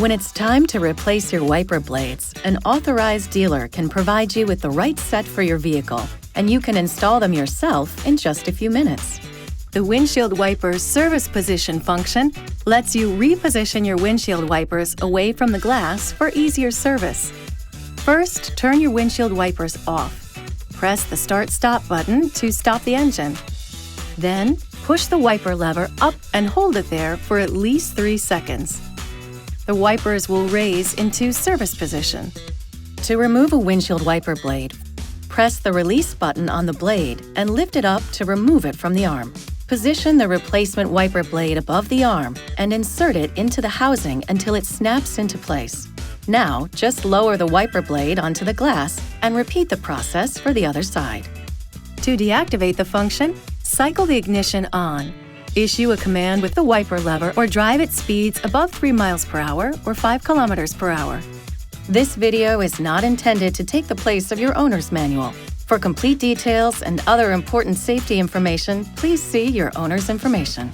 When it's time to replace your wiper blades, an authorized dealer can provide you with the right set for your vehicle, and you can install them yourself in just a few minutes. The windshield wipers service position function lets you reposition your windshield wipers away from the glass for easier service. First, turn your windshield wipers off. Press the Start-Stop button to stop the engine. Then, push the wiper lever up and hold it there for at least 3 seconds. The wipers will raise into service position. To remove a windshield wiper blade, press the release button on the blade and lift it up to remove it from the arm. Position the replacement wiper blade above the arm and insert it into the housing until it snaps into place. Now, just lower the wiper blade onto the glass and repeat the process for the other side. To deactivate the function, cycle the ignition on. Issue a command with the wiper lever or drive at speeds above 3 miles per hour or 5 kilometers per hour. This video is not intended to take the place of your owner's manual. For complete details and other important safety information, please see your owner's information.